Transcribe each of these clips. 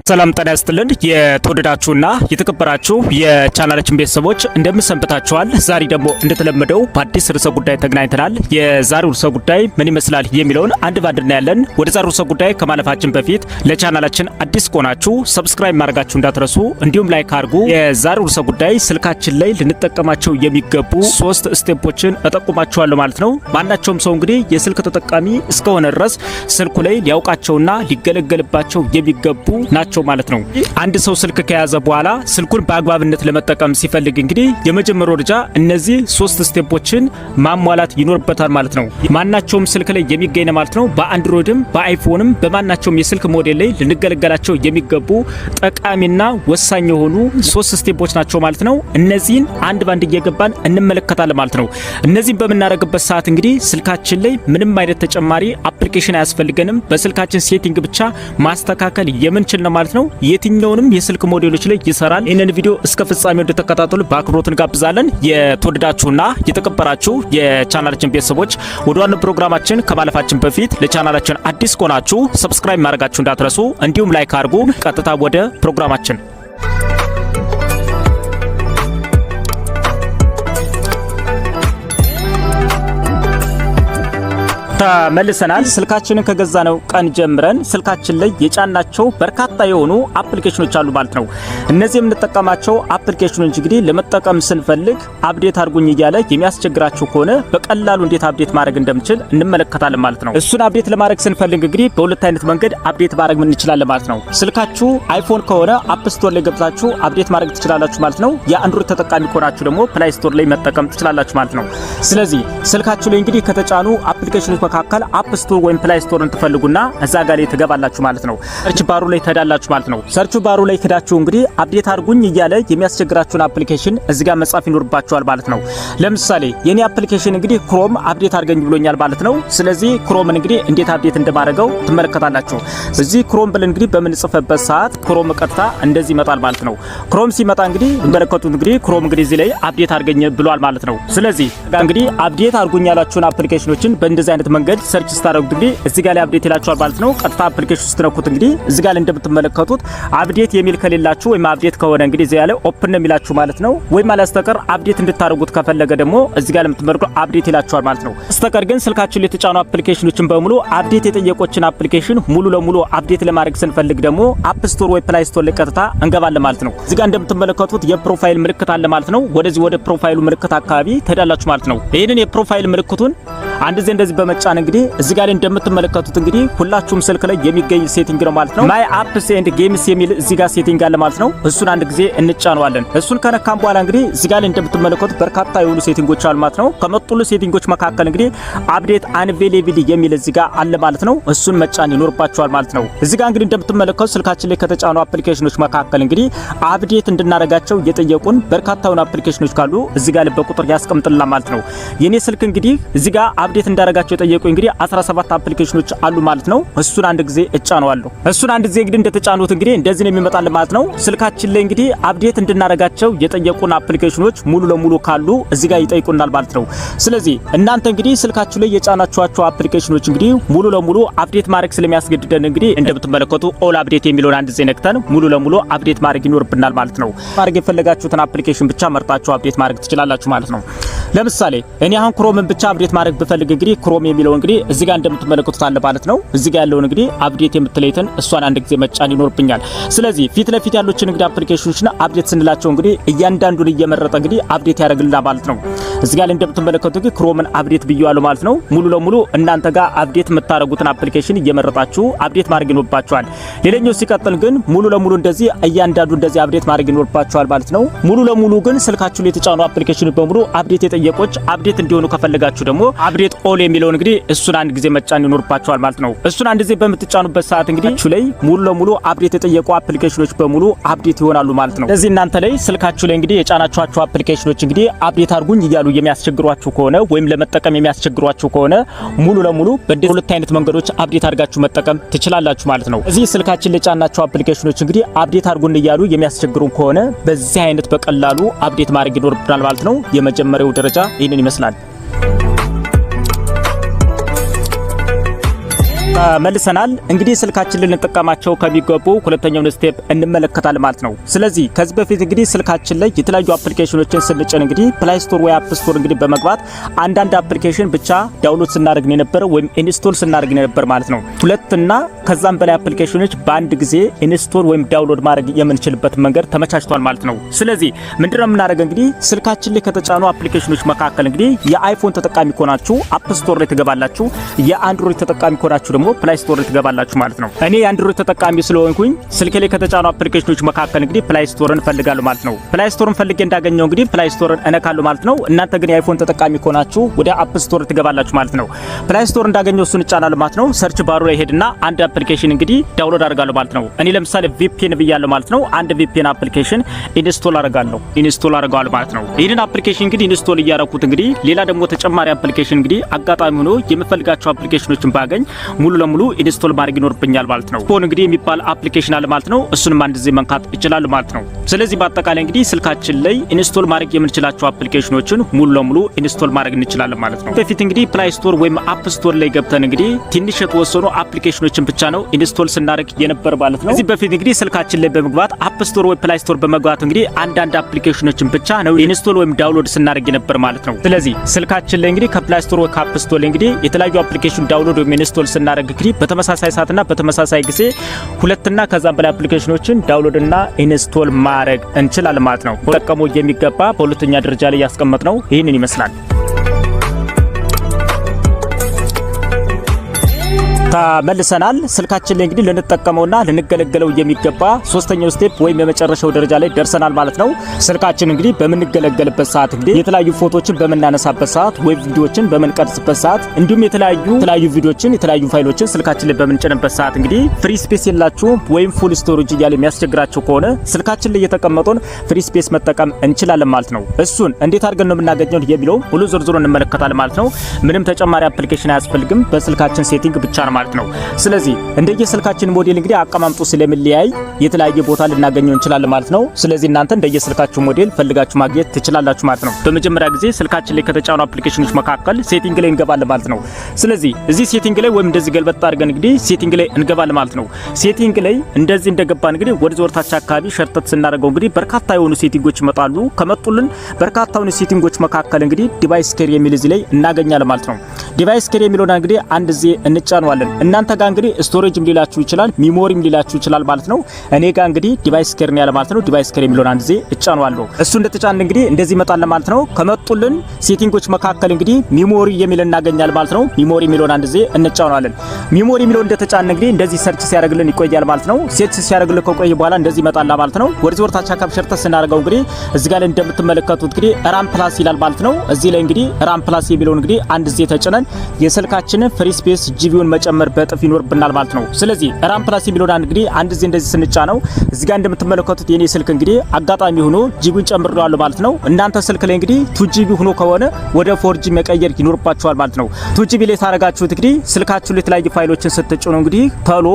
ሰላም ጤና ይስጥልን የተወደዳችሁና የተከበራችሁ የቻናላችን ቤተሰቦች እንደምሰንብታችኋል። ዛሬ ደግሞ እንደተለመደው በአዲስ ርዕሰ ጉዳይ ተገናኝተናል። የዛሬው ርዕሰ ጉዳይ ምን ይመስላል የሚለውን አንድ ባንድ እናያለን። ወደ ዛሬው ርዕሰ ጉዳይ ከማለፋችን በፊት ለቻናላችን አዲስ ከሆናችሁ ሰብስክራይብ ማድረጋችሁ እንዳትረሱ፣ እንዲሁም ላይክ አድርጉ። የዛሬው ርዕሰ ጉዳይ ስልካችን ላይ ልንጠቀማቸው የሚገቡ 3 ስቴፖችን እጠቁማችኋለሁ ማለት ነው። ማናቸውም ሰው እንግዲህ የስልክ ተጠቃሚ እስከሆነ ድረስ ስልኩ ላይ ሊያውቃቸውና ሊገለገልባቸው የሚገቡ ናቸው ማለት ነው። አንድ ሰው ስልክ ከያዘ በኋላ ስልኩን በአግባብነት ለመጠቀም ሲፈልግ እንግዲህ የመጀመሪያው ደረጃ እነዚህ 3 ስቴፖችን ማሟላት ይኖርበታል ማለት ነው። ማናቸውም ስልክ ላይ የሚገኝ ማለት ነው። በአንድሮይድም በአይፎንም በማናቸውም የስልክ ሞዴል ላይ ልንገለገላቸው የሚገቡ ጠቃሚና ወሳኝ የሆኑ 3 ስቴፖች ናቸው ማለት ነው። እነዚህን አንድ ባንድ እየገባን እንመለከታለን ማለት ነው። እነዚህን በምናደርግበት ሰዓት እንግዲህ ስልካችን ላይ ምንም አይነት ተጨማሪ አፕሊኬሽን አያስፈልገንም። በስልካችን ሴቲንግ ብቻ ማስተካከል የምንችል ነው ማለት ነው። የትኛውንም የስልክ ሞዴሎች ላይ ይሰራል። ይሄንን ቪዲዮ እስከ ፍጻሜው እንድትከታተሉ በአክብሮት እንጋብዛለን። የተወደዳችሁና የተከበራችሁ የቻናላችን ቤተሰቦች ወደ ዋናው ፕሮግራማችን ከማለፋችን በፊት ለቻናላችን አዲስ ከሆናችሁ ሰብስክራይብ ማድረጋችሁ እንዳትረሱ፣ እንዲሁም ላይክ አድርጉ። ቀጥታ ወደ ፕሮግራማችን ተመልሰናል። ስልካችንን ከገዛነው ቀን ጀምረን ስልካችን ላይ የጫናቸው በርካታ የሆኑ አፕሊኬሽኖች አሉ ማለት ነው። እነዚህ የምንጠቀማቸው አፕሊኬሽኖች እንግዲህ ለመጠቀም ስንፈልግ አፕዴት አድርጉኝ እያለ የሚያስቸግራችሁ ከሆነ በቀላሉ እንዴት አፕዴት ማድረግ እንደምችል እንመለከታለን ማለት ነው። እሱን አፕዴት ለማድረግ ስንፈልግ እንግዲህ በሁለት አይነት መንገድ አፕዴት ማድረግ እንችላለን ማለት ነው። ስልካችሁ አይፎን ከሆነ አፕ ስቶር ላይ ገብታችሁ አፕዴት ማድረግ ትችላላችሁ ማለት ነው። የአንድሮይድ ተጠቃሚ ከሆናችሁ ደግሞ ፕላይ ስቶር ላይ መጠቀም ትችላላችሁ ማለት ነው። ስለዚህ ስልካችሁ ላይ እንግዲህ ከተጫኑ አፕሊኬሽኖች መካከል አፕ ስቶር ወይም ፕላይ ስቶርን ትፈልጉና እዛ ጋር ላይ ትገባላችሁ ማለት ነው። ሰርች ባሩ ላይ ትሄዳላችሁ ማለት ነው። ሰርች ባሩ ላይ ሄዳችሁ እንግዲህ አፕዴት አድርጉኝ እያለ የሚያስቸግራችሁን አፕሊኬሽን እዚህ ጋር መጻፍ ይኖርባችኋል ማለት ነው። ለምሳሌ የኔ አፕሊኬሽን እንግዲህ ክሮም አፕዴት አድርገኝ ብሎኛል ማለት ነው። ስለዚህ ክሮምን እንግዲህ እንዴት አፕዴት እንደማደርገው ትመለከታላችሁ። እዚህ ክሮም ብለን እንግዲህ በምንጽፍበት ሰዓት ክሮም ቀጥታ እንደዚህ ይመጣል ማለት ነው። ክሮም ሲመጣ እንግዲህ እንመለከቱት እንግዲህ ክሮም እንግዲህ እዚህ ላይ አፕዴት አድርገኝ ብሏል ማለት ነው። ስለዚህ እንግዲህ አፕዴት አድርጉኝ ያላችሁን አፕሊኬሽኖችን በእንደዚህ አይነት መንገድ ሰርች ስታደርጉት እንግዲህ እዚህ ጋር ላይ አፕዴት ይላችኋል ማለት ነው። ቀጥታ አፕሊኬሽን ስትነኩት እንግዲህ እዚህ ጋር ላይ እንደምትመለከቱት አፕዴት የሚል ከሌላችሁ ወይም አፕዴት ከሆነ እንግዲህ እዚህ ያለ ኦፕን ነው የሚላችሁ ማለት ነው። ወይም አላስተቀር አፕዴት እንድታደርጉት ከፈለገ ደግሞ እዚህ ጋር ለምትመለከቱት አፕዴት ይላችኋል ማለት ነው። አስተቀር ግን ስልካችን ላይ የተጫኑ አፕሊኬሽኖችን በሙሉ አፕዴት የጠየቆችን አፕሊኬሽን ሙሉ ለሙሉ አፕዴት ለማድረግ ስንፈልግ ደግሞ አፕ ስቶር ወይ ፕላይ ስቶር ላይ ቀጥታ እንገባለን ማለት ነው። እዚህ ጋር እንደምትመለከቱት የፕሮፋይል ምልክት አለ ማለት ነው። ወደዚህ ወደ ፕሮፋይሉ ምልክት አካባቢ ትሄዳላችሁ ማለት ነው። ይሄንን የፕሮፋይል ምልክቱን አንድ ዜ እንደዚህ በመጫን እንግዲህ እዚህ ጋር እንደምትመለከቱት እንግዲህ ሁላችሁም ስልክ ላይ የሚገኝ ሴቲንግ ነው ማለት ነው። ማይ አፕስ ኤንድ ጌምስ የሚል እዚህ ጋር ሴቲንግ አለ ማለት ነው። እሱን አንድ ጊዜ እንጫነዋለን። እሱን ከነካም በኋላ እንግዲህ እዚህ ጋር እንደምትመለከቱት በርካታ የሆኑ ሴቲንጎች አሉ ማለት ነው። ከመጡሉ ሴቲንጎች መካከል እንግዲህ አፕዴት አንቬሌብል የሚል እዚህ ጋር አለ ማለት ነው። እሱን መጫን ይኖርባችኋል ማለት ነው። እዚህ ጋር እንግዲህ እንደምትመለከቱት ስልካችን ላይ ከተጫኑ አፕሊኬሽኖች መካከል እንግዲህ አፕዴት እንድናረጋቸው የጠየቁን በርካታ የሆኑ አፕሊኬሽኖች ካሉ እዚህ ጋር በቁጥር ያስቀምጥልናል ማለት ነው። የኔ ስልክ እንግዲህ እዚህ ጋር አፕዴት እንዳረጋቸው የጠየቁኝ እንግዲህ 17 አፕሊኬሽኖች አሉ ማለት ነው። እሱን አንድ ጊዜ እጫነዋለሁ። እሱን አንድ ጊዜ እንግዲህ እንደተጫኑት እንግዲህ እንደዚህ ነው የሚመጣልን ማለት ነው። ስልካችን ላይ እንግዲህ አፕዴት እንድናረጋቸው የጠየቁን አፕሊኬሽኖች ሙሉ ለሙሉ ካሉ እዚህ ጋር ይጠይቁናል ማለት ነው። ስለዚህ እናንተ እንግዲህ ስልካችሁ ላይ የጫናችኋቸው አፕሊኬሽኖች እንግዲህ ሙሉ ለሙሉ አፕዴት ማድረግ ስለሚያስገድደን እንግዲህ እንደምትመለከቱ ኦል አፕዴት የሚለውን አንድ ጊዜ ነክተን ሙሉ ለሙሉ አፕዴት ማድረግ ይኖርብናል ማለት ነው። ማድረግ የፈለጋችሁትን አፕሊኬሽን ብቻ መርጣችሁ አፕዴት ማድረግ ትችላላችሁ ማለት ነው። ለምሳሌ እኔ አሁን ክሮምን ብቻ አፕዴት ማድረግ ብፈልግ እንግዲህ ክሮም የሚለው እንግዲህ እዚህ ጋር እንደምትመለከቱት አለ ማለት ነው። እዚህ ጋር ያለውን እንግዲህ አፕዴት የምትለይተን እሷን አንድ ጊዜ መጫን ይኖርብኛል። ስለዚህ ፊት ለፊት ያሉትን እንግዲህ አፕሊኬሽኖችን አፕዴት ስንላቸው እንግዲህ እያንዳንዱን እየመረጠ እንግዲህ አፕዴት ያደርግልናል ማለት ነው። እዚህ ጋር እንደምትመለከቱት እንግዲህ ክሮምን አፕዴት ብየዋለሁ ማለት ነው። ሙሉ ለሙሉ እናንተ ጋር አፕዴት የምታረጉትን አፕሊኬሽን እየመረጣችሁ አፕዴት ማድረግ ይኖርባችኋል። ሌላኛው ሲቀጥል ግን ሙሉ ለሙሉ እንደዚህ እያንዳንዱ እንደዚህ አፕዴት ማድረግ ይኖርባችኋል ማለት ነው። ሙሉ ለሙሉ ግን ስልካችሁ ላይ የተጫኑ አፕሊኬሽን በሙሉ አፕዴት የጠየቆች አፕዴት እንዲሆኑ ከፈለጋችሁ ደግሞ አፕዴት ኦል የሚለውን እንግዲህ እሱን አንድ ጊዜ መጫን ይኖርባችኋል ማለት ነው። እሱን አንድ ጊዜ በምትጫኑበት ሰዓት እንግዲህ እሱ ላይ ሙሉ ለሙሉ አፕዴት የጠየቁ አፕሊኬሽኖች በሙሉ አፕዴት ይሆናሉ ማለት ነው። ስለዚህ እናንተ ላይ ስልካችሁ ላይ እንግዲህ የጫናችኋቸው አፕሊኬሽኖች እንግዲህ አፕዴት አድርጉኝ እያሉ የሚያስቸግሯችሁ ከሆነ ወይም ለመጠቀም የሚያስቸግሯችሁ ከሆነ ሙሉ ለሙሉ በእንደዚህ ሁለት አይነት መንገዶች አፕዴት አድርጋችሁ መጠቀም ትችላላችሁ ማለት ነው። እዚህ ስልካችን ላይ የጫናቸው አፕሊኬሽኖች እንግዲህ አፕዴት አድርጉን እያሉ የሚያስቸግሩን ከሆነ በዚህ አይነት በቀላሉ አፕዴት ማድረግ ይኖርብናል ማለት ነው። የመጀመሪያው ደረጃ ይህንን ይመስላል። መልሰናል። እንግዲህ ስልካችን ልንጠቀማቸው ከሚገቡ ሁለተኛውን ስቴፕ እንመለከታለን ማለት ነው። ስለዚህ ከዚህ በፊት እንግዲህ ስልካችን ላይ የተለያዩ አፕሊኬሽኖችን ስንጭን እንግዲህ ፕላይ ስቶር ወይ አፕ ስቶር እንግዲህ በመግባት አንዳንድ አፕሊኬሽን ብቻ ዳውንሎድ ስናደርግ ነው የነበረው ወይም ኢንስቶል ስናደርግ ነው የነበር ማለት ነው። ሁለትና ከዛም በላይ አፕሊኬሽኖች በአንድ ጊዜ ኢንስቶል ወይም ዳውንሎድ ማድረግ የምንችልበት መንገድ ተመቻችቷል ማለት ነው። ስለዚህ ምንድነው የምናደርገው እንግዲህ ስልካችን ላይ ከተጫኑ አፕሊኬሽኖች መካከል እንግዲህ የአይፎን ተጠቃሚ ከሆናችሁ አፕ ስቶር ላይ ትገባላችሁ፣ የአንድሮይድ ተጠቃሚ ከሆናችሁ ደግሞ ፕላይ ስቶር ትገባላችሁ ማለት ነው። እኔ የአንድሮይድ ተጠቃሚ ስለሆንኩኝ ስልኬ ላይ ከተጫኑ አፕሊኬሽኖች መካከል እንግዲህ ፕላይ ስቶርን ፈልጋለሁ ማለት ነው። ፕላይ ስቶርን ፈልጌ እንዳገኘው እንግዲህ ፕላይ ስቶርን እነካለሁ ማለት ነው። እናንተ ግን የአይፎን ተጠቃሚ ከሆናችሁ ወደ አፕ ስቶር ትገባላችሁ ማለት ነው። ፕላይ ስቶር እንዳገኘው እሱን እጫናለሁ ማለት ነው። ሰርች ባሩ ላይ ሄድና አንድ አፕሊኬሽን እንግዲህ ዳውንሎድ አደርጋለሁ ማለት ነው። እኔ ለምሳሌ ቪፒኤን ብያለሁ ማለት ነው። አንድ ቪፒኤን አፕሊኬሽን ኢንስቶል አደርጋለሁ ማለት ነው። ይሄንን አፕሊኬሽን እንግዲህ ኢንስቶል እያደረኩት እንግዲህ ሌላ ደግሞ ተጨማሪ አፕሊኬሽን እንግዲህ አጋጣሚ ሆኖ የምፈልጋቸው አፕሊኬሽኖችን ባገኝ ሙሉ ለሙሉ ኢንስቶል ማድረግ ይኖርብኛል ማለት ነው። ፎን እንግዲህ የሚባል አፕሊኬሽን አለ ማለት ነው። እሱንም አንድ ጊዜ መንካት ይችላል ማለት ነው። ስለዚህ በአጠቃላይ እንግዲህ ስልካችን ላይ ኢንስቶል ማድረግ የምንችላቸው አፕሊኬሽኖችን ሙሉ ለሙሉ ኢንስቶል ማድረግ እንችላለን ማለት ነው። በፊት እንግዲህ ፕላይ ስቶር ወይም አፕ ስቶር ላይ ገብተን እንግዲህ ትንሽ የተወሰኑ አፕሊኬሽኖችን ብቻ ነው ኢንስቶል ስናደርግ የነበር ማለት ነው። እዚህ በፊት እንግዲህ ስልካችን ላይ በመግባት አፕ ስቶር ወይ ፕላይ ስቶር በመግባት እንግዲህ አንዳንድ አፕሊኬሽኖችን ብቻ ነው ኢንስቶል ወይም ዳውንሎድ ስናደርግ የነበር ማለት ነው። ስለዚህ ስልካችን ላይ እንግዲህ ከፕላይ ስቶር ወይ ከአፕ ስቶር ላይ እንግዲህ የተለያዩ አፕሊኬሽን ዳውንሎድ ወይም ኢንስቶል ስናደርግ እንግዲህ በተመሳሳይ ሰዓትና በተመሳሳይ ጊዜ ሁለትና ከዛም በላይ አፕሊኬሽኖችን ዳውንሎድ እና ኢንስቶል ማድረግ እንችላለን ማለት ነው። ተጠቀሙ የሚገባ በሁለተኛ ደረጃ ላይ ያስቀመጥነው ይህንን ይመስላል። ተመልሰናል። ስልካችን ላይ እንግዲህ ልንጠቀመውና ልንገለገለው የሚገባ ሶስተኛው ስቴፕ ወይም የመጨረሻው ደረጃ ላይ ደርሰናል ማለት ነው። ስልካችን እንግዲህ በምንገለገልበት ሰዓት እንግዲህ የተለያዩ ፎቶዎችን በመናነሳበት ሰዓት ወይም ቪዲዮዎችን በመንቀርጽበት ሰዓት እንዲሁም የተለያዩ ቪዲዮዎችን የተለያዩ ፋይሎችን ስልካችን ላይ በምንጭንበት ሰዓት እንግዲህ ፍሪ ስፔስ የላችሁ ወይም ፉል ስቶሬጅ እያለ የሚያስቸግራቸው ከሆነ ስልካችን ላይ የተቀመጠውን ፍሪ ስፔስ መጠቀም እንችላለን ማለት ነው። እሱን እንዴት አድርገን ነው የምናገኘው የሚለው ሙሉ ዝርዝሩን እንመለከታለን ማለት ነው። ምንም ተጨማሪ አፕሊኬሽን አያስፈልግም። በስልካችን ሴቲንግ ብቻ ነው ማለት ነው። ስለዚህ እንደየስልካችን ሞዴል እንግዲህ አቀማምጡ ስለሚለያይ የተለያየ ቦታ ልናገኘው እንችላለን ማለት ነው። ስለዚህ እናንተ እንደየስልካችሁ ሞዴል ፈልጋችሁ ማግኘት ትችላላችሁ ማለት ነው። በመጀመሪያ ጊዜ ስልካችን ላይ ከተጫኑ አፕሊኬሽኖች መካከል ሴቲንግ ላይ እንገባለን ማለት ነው። ስለዚህ እዚህ ሴቲንግ ላይ ወይም እንደዚህ ገልበጥ አድርገን እንግዲህ ሴቲንግ ላይ እንገባለን ማለት ነው። ሴቲንግ ላይ እንደዚህ እንደገባን እንግዲህ ወደ ወርታች አካባቢ ሸርተት ስናደርገው እንግዲህ በርካታ የሆኑ ሴቲንጎች ይመጣሉ። ከመጡልን በርካታ የሆኑ ሴቲንጎች መካከል እንግዲህ ዲቫይስ ኬር የሚል እዚህ ላይ እናገኛለን ማለት ነው። ዲቫይስ ኬር የሚለውን እንግዲህ አንድ ጊዜ እንጫነዋለን። እናንተ ጋር እንግዲህ ስቶሬጅም ሊላችሁ ይችላል፣ ሚሞሪም ሊላችሁ ይችላል ማለት ነው። እኔ ጋር እንግዲህ ዲቫይስ ኬር ነው ያለ ማለት ነው። ዲቫይስ ኬር የሚለውን አንድ ጊዜ እጫነዋለሁ። እሱ እንደተጫነ እንግዲህ እንደዚህ ይመጣል ማለት ነው። ከመጡልን ሴቲንጎች መካከል እንግዲህ ሚሞሪ የሚል እናገኛለን ማለት ነው። ሚሞሪ የሚለውን አንድ ጊዜ እንጫነዋለን። ሚሞሪ የሚለውን እንደተጫነ እንግዲህ እንደዚህ ሰርች ሲያደርግልን ይቆያል ማለት ነው። ሰርች ሲያደርግልን ከቆየ በኋላ እንደዚህ ይመጣል ማለት ነው። ወደዚህ ወርታች አካባቢ ሸርተት ስናደርገው እንግዲህ እዚህ ጋር እንደምትመለከቱት እንግዲህ ራም ፕላስ ይላል ማለት ነው። እዚህ ላይ እንግዲህ ራም ፕላስ የሚለውን እንግዲህ አንድ ጊዜ ተጭነን የስልካችንን ፍሪ ስፔስ ጂቢውን መጨመር በጥፍ ይኖርብናል ማለት ነው። ስለዚህ ራም ፕላስ የሚለውን እንግዲህ አንድ ጊዜ እንደዚህ ስንጫነው እዚህ ጋር እንደምትመለከቱት የኔ ስልክ እንግዲህ አጋጣሚ ሆኖ ጂቢውን ጨምሬዋለሁ ማለት ነው። እናንተ ስልክ ላይ እንግዲህ 2GB ሆኖ ከሆነ ወደ 4G መቀየር ይኖርባችኋል ማለት ነው። 2GB ላይ ታረጋችሁት እንግዲህ ስልካችሁ ላይ የተለያዩ ፋይሎችን ስትጭኑ እንግዲህ ቶሎ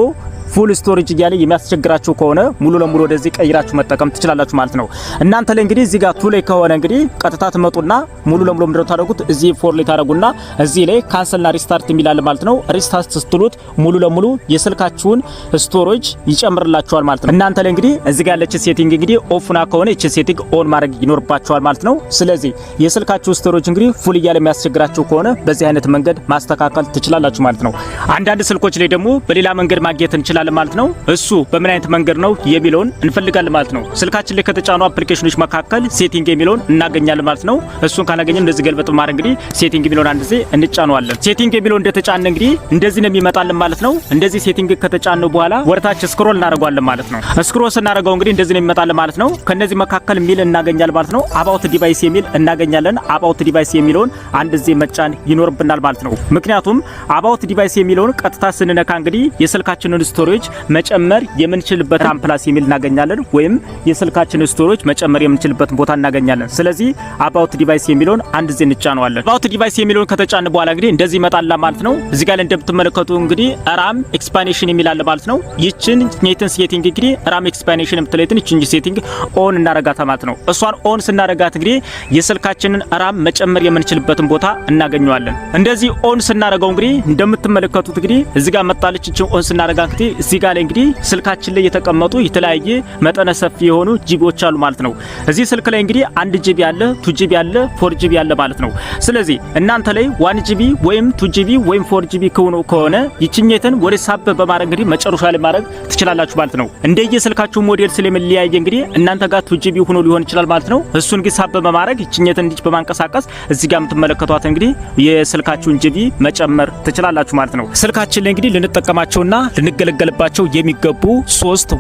ፉል ስቶሬጅ እያለ የሚያስቸግራችሁ ከሆነ ሙሉ ለሙሉ ወደዚህ ቀይራችሁ መጠቀም ትችላላችሁ ማለት ነው። እናንተ ላይ እንግዲህ እዚህ ጋር 2 ላይ ከሆነ እንግዲህ ቀጥታ ትመጡና ሙሉ ለሙሉ ምንድነው ታደርጉት እዚህ 4 ላይ ታደርጉና እዚህ ላይ ካንሰልና ሪስታርት የሚላል ማለት ነው። ሪስታርት ስትሉት ሙሉ ለሙሉ የስልካችሁን ስቶሬጅ ይጨምርላችኋል ማለት ነው። እናንተ ላይ እንግዲህ እዚህ ጋር ያለች ሴቲንግ እንግዲህ ኦፍና ከሆነ እቺ ሴቲንግ ኦን ማድረግ ይኖርባችኋል ማለት ነው። ስለዚህ የስልካችሁ ስቶሬጅ እንግዲህ ፉል እያለ የሚያስቸግራችሁ ከሆነ በዚህ አይነት መንገድ ማስተካከል ትችላላችሁ ማለት ነው። አንዳንድ ስልኮች ላይ ደግሞ በሌላ መንገድ ማግኘት እንችላለን ማለት ነው። እሱ በምን አይነት መንገድ ነው የሚለውን እንፈልጋለን ማለት ነው። ስልካችን ላይ ከተጫኑ አፕሊኬሽኖች መካከል ሴቲንግ የሚለውን እናገኛለን ማለት ነው። እሱን ካላገኘን እንደዚህ ገልበጥ ማድረግ እንግዲህ ሴቲንግ የሚለውን አንድ ጊዜ እንጫነዋለን። ሴቲንግ የሚለውን እንደተጫነ እንግዲህ እንደዚህ ነው የሚመጣልን ማለት ነው። እንደዚህ ሴቲንግ ከተጫነው በኋላ ወርታች ስክሮል እናደርጋለን ማለት ነው። ስክሮል ስናደርገው እንግዲህ እንደዚህ ነው የሚመጣልን ማለት ነው። ከነዚህ መካከል ሚል እናገኛለን ማለት ነው። አባውት ዲቫይስ የሚል እናገኛለን። አባውት ዲቫይስ የሚለውን አንድ ጊዜ መጫን ይኖርብናል ማለት ነው። ምክንያቱም አባውት ዲቫይስ የሚለውን ቀጥታ ስንነካ እንግዲህ የስልካችንን ስቶሪ ስቶሬጅ መጨመር የምንችልበት ራም ፕላስ የሚል እናገኛለን ወይም የስልካችን ስቶሬጅ መጨመር የምንችልበት ቦታ እናገኛለን። ስለዚህ አባውት ዲቫይስ የሚለውን አንድ ዜ እንጫነዋለን። አባውት ዲቫይስ የሚለውን ከተጫነ በኋላ እንግዲህ እንደዚህ ይመጣል ማለት ነው። እዚህ ጋር እንደምትመለከቱ እንግዲህ ራም ኤክስፓንሽን የሚል አለ ማለት ነው። ይችን ኔትን ሴቲንግ እንግዲህ ራም ኤክስፓንሽን የምትለይትን ይችን ሴቲንግ ኦን እናረጋታ ማለት ነው። እሷን ኦን ስናረጋት እንግዲህ የስልካችንን ራም መጨመር የምንችልበትን ቦታ እናገኘዋለን። እንደዚህ ኦን ስናረጋው እንግዲህ እንደምትመለከቱት እንግዲህ እዚህ ጋር መጣለች። እቺን ኦን ስናረጋት እንግዲህ እዚህ ጋር ላይ እንግዲህ ስልካችን ላይ የተቀመጡ የተለያየ መጠነ ሰፊ የሆኑ ጂቢዎች አሉ ማለት ነው። እዚህ ስልክ ላይ እንግዲህ 1 ጂቢ አለ፣ 2 ጂቢ አለ፣ 4 ጂቢ አለ ማለት ነው። ስለዚህ እናንተ ላይ 1 ጂቢ ወይም 2 ጂቢ ወይም 4 ጂቢ ከሆነ ይችኛትን ወደ ሳብ በማድረግ እንግዲህ መጨረሻ ላይ ማድረግ ትችላላችሁ ማለት ነው። እንደየ ስልካችሁ ሞዴል ስለሚለያየ እንግዲህ እናንተ ጋር 2 ጂቢ ሆኖ ሊሆን ይችላል ማለት ነው። እሱን ግን ሳብ በማድረግ ይችኛትን እንዲህ በማንቀሳቀስ እዚህ ጋር የምትመለከቷት እንግዲህ የስልካችሁን ጂቢ መጨመር ትችላላችሁ ማለት ነው። ስልካችን ላይ እንግዲህ ልንጠቀማቸውና ልንገለገልባቸው የሚገቡ 3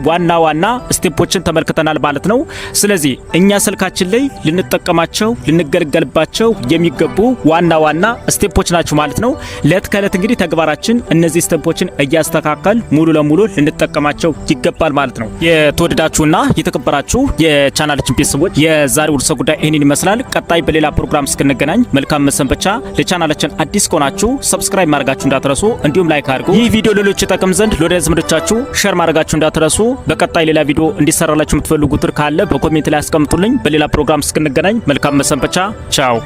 ዋና ስቴፖችን ተመልክተናል ማለት ነው። ስለዚህ እኛ ስልካችን ላይ ልንጠቀማቸው ልንገለገልባቸው የሚገቡ ዋና ስቴፖች ናቸው ማለት ነው። ለት ከለት እንግዲህ ተግባራችን እነዚህ ስቴፖችን እያስተካከል ሙሉ ለሙሉ ልንጠቀማቸው ይገባል ማለት ነው። የተወደዳችሁና የተከበራችሁ የቻናላችን ቤተሰቦች የዛሬው ርዕሰ ጉዳይ ይህንን ይመስላል። ቀጣይ በሌላ ፕሮግራም እስክንገናኝ መልካም መሰንበቻ። ለቻናላችን አዲስ ከሆናችሁ ሰብስክራይብ ማድረጋችሁ እንዳትረሱ፣ እንዲሁም ላይክ አድርጉ። ይህ ቪዲዮ ሌሎች ይጠቅም ዘንድ ለወዳጅ ዘመዶቻችሁ ሼር ማድረጋችሁ እንዳትረሱ። በቀጣይ ሌላ ቪዲዮ እንዲሰራላችሁ የምትፈልጉት ካለ በኮሜንት ላይ አስቀምጡልኝ። በሌላ ፕሮግራም እስክንገናኝ መልካም መሰንበቻ። ቻው።